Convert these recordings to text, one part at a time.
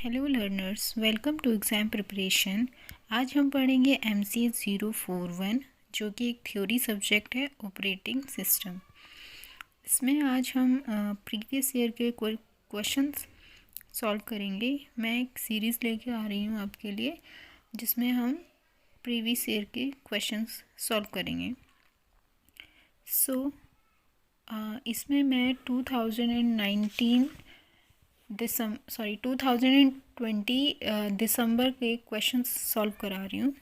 Hello learners, welcome to exam preparation. आज हम पढ़ेंगे MCA 041 जो कि एक थ्योरी सब्जेक्ट है ऑपरेटिंग सिस्टम। इसमें आज हम प्रीवियस ईयर के क्वेश्चंस सॉल्व करेंगे। मैं एक सीरीज़ लेके आ रही हूँ आपके लिए जिसमें हम प्रीवियस ईयर के क्वेश्चंस सॉल्व करेंगे। इसमें मैं 2020 दिसंबर के क्वेश्चंस सॉल्व करा रही हूँ।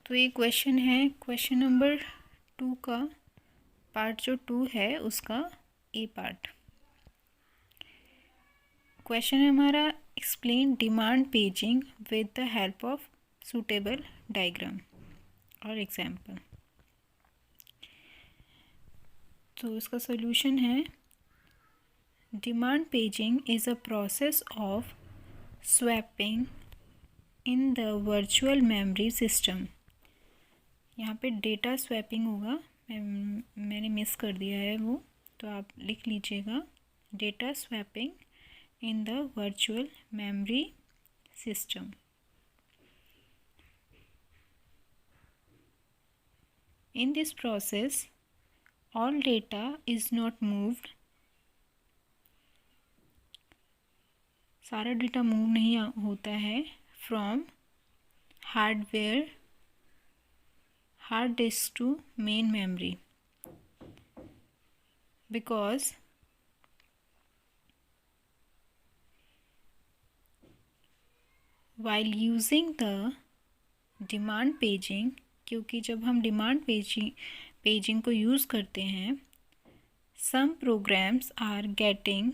तो ये क्वेश्चन है क्वेश्चन नंबर 2 का पार्ट जो 2 है उसका ए पार्ट। क्वेश्चन है हमारा, explain demand paging with the help of suitable diagram और एग्जाम्पल। तो इसका सॉल्यूशन है, demand paging is a process of swapping in the virtual memory system. यहाँ पे डेटा स्वैपिंग होगा, मैंने मिस कर दिया है वो, तो आप लिख लीजिएगा data swapping in the virtual memory system. In this process, all data is not moved, सारा डेटा मूव नहीं होता है from hard disk to main memory, because while using the demand paging, क्योंकि जब हम डिमांड पेजिंग को use करते हैं, some programs are getting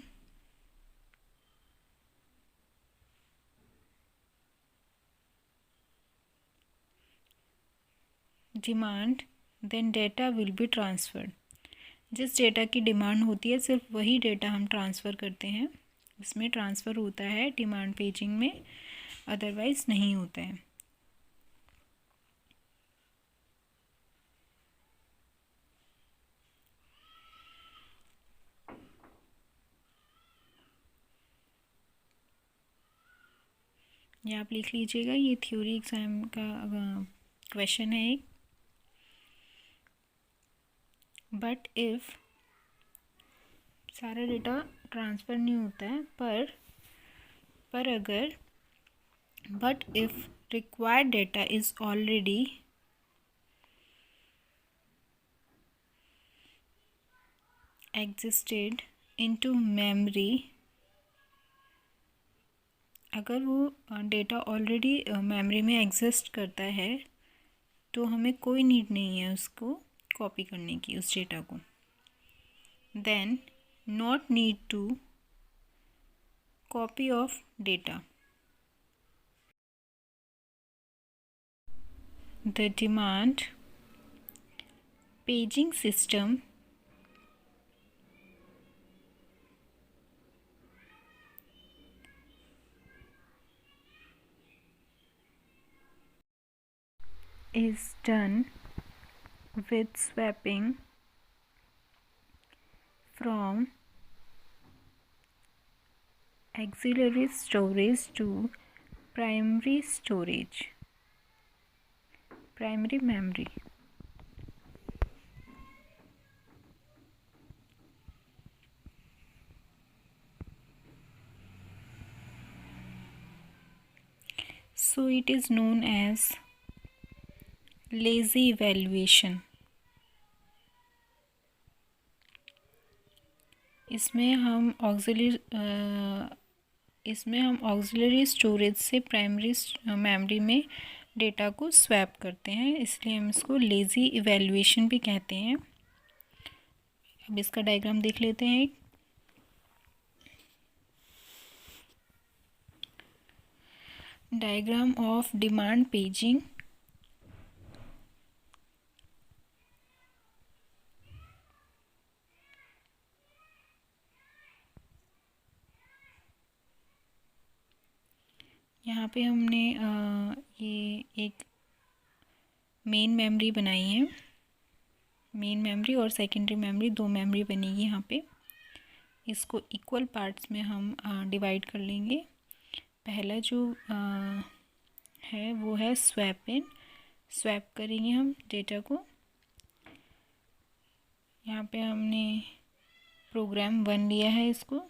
demand then data will be transferred. जिस डेटा की डिमांड होती है सिर्फ वही डेटा हम ट्रांसफ़र करते हैं, इसमें ट्रांसफ़र होता है डिमांड पेजिंग में, अदरवाइज़ नहीं होता है। ये आप लिख लीजिएगा, ये थ्योरी एग्ज़ाम का क्वेश्चन है एक। बट इफ़ सारा डेटा ट्रांसफ़र नहीं होता है, पर अगर but if required data is already existed into memory, अगर वो डेटा ऑलरेडी मेमोरी में एग्जिस्ट करता है तो हमें कोई नीड नहीं है उसको कॉपी करने की, उस डेटा को। Then not need to copy of data, the demand paging system is done with swapping from auxiliary storage to primary memory। So it is known as lazy evaluation। इसमें हम auxiliary storage से primary memory में data को swap करते हैं, इसलिए हम इसको लेज़ी इवैल्यूएशन भी कहते हैं। अब इसका डायग्राम देख लेते हैं। Diagram of demand paging. यहाँ पे हमने ये एक मेन मेमोरी बनाई है, मेन मेमोरी और सेकेंडरी मेमोरी, दो मेमोरी बनेगी यहाँ पे। इसको इक्वल पार्ट्स में हम डिवाइड कर लेंगे। पहला जो है वो है स्वैप इन। स्वैप करेंगे हम डेटा को। यहाँ पे हमने प्रोग्राम 1 लिया है इसको,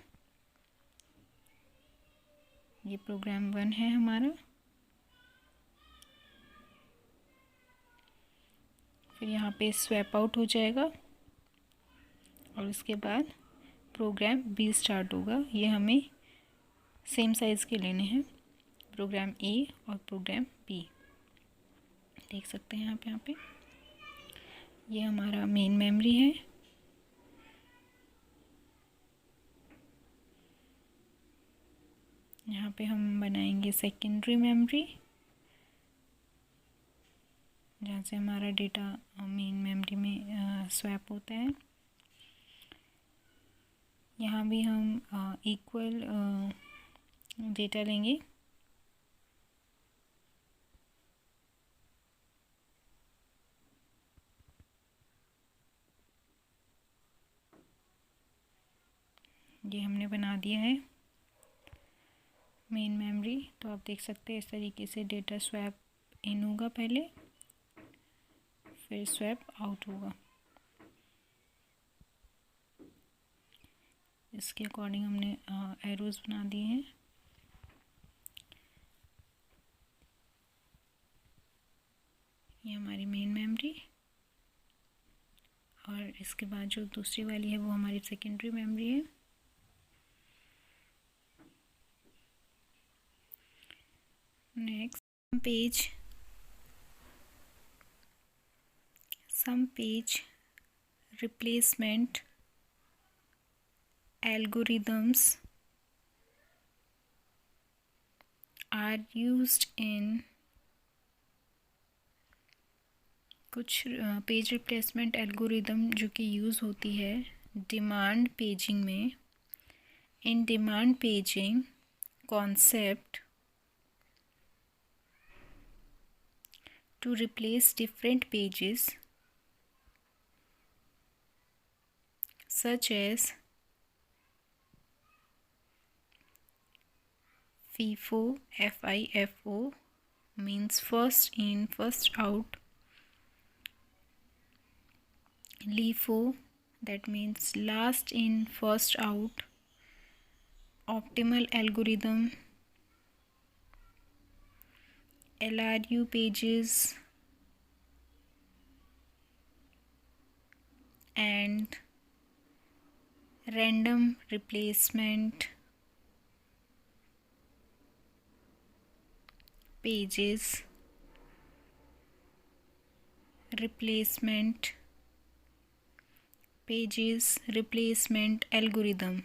ये प्रोग्राम 1 है हमारा। फिर यहाँ पे स्वैप आउट हो जाएगा और उसके बाद प्रोग्राम बी स्टार्ट होगा। ये हमें सेम साइज़ के लेने हैं, प्रोग्राम ए और प्रोग्राम बी। देख सकते हैं यहाँ पे ये हमारा मेन मेमोरी है। यहाँ पे हम बनाएंगे सेकेंडरी मेमोरी, जहाँ से हमारा डेटा मेन मेमोरी में स्वैप होता है। यहाँ भी हम इक्वल डेटा लेंगे। ये हमने बना दिया है मेन मेमोरी। तो आप देख सकते हैं इस तरीके से डेटा स्वैप इन होगा पहले, फिर स्वैप आउट होगा। इसके अकॉर्डिंग हमने एरोज बना दिए हैं। ये हमारी मेन मेमोरी और इसके बाद जो दूसरी वाली है वो हमारी सेकेंडरी मेमोरी है। Next some page replacement algorithms are used in कुछ पेज रिप्लेसमेंट एल्गोरिदम जो कि यूज़ होती है डिमांड पेजिंग में। In demand paging concept to replace different pages such as FIFO, FIFO means first in first out, LIFO that means last in first out, optimal algorithm, LRU pages and random replacement pages, replacement algorithm।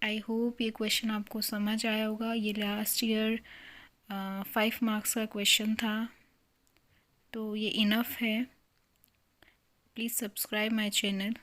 I hope ये question आपको समझ आया होगा। ये last year 5 marks का question था, तो ये इनफ है। Please subscribe my channel.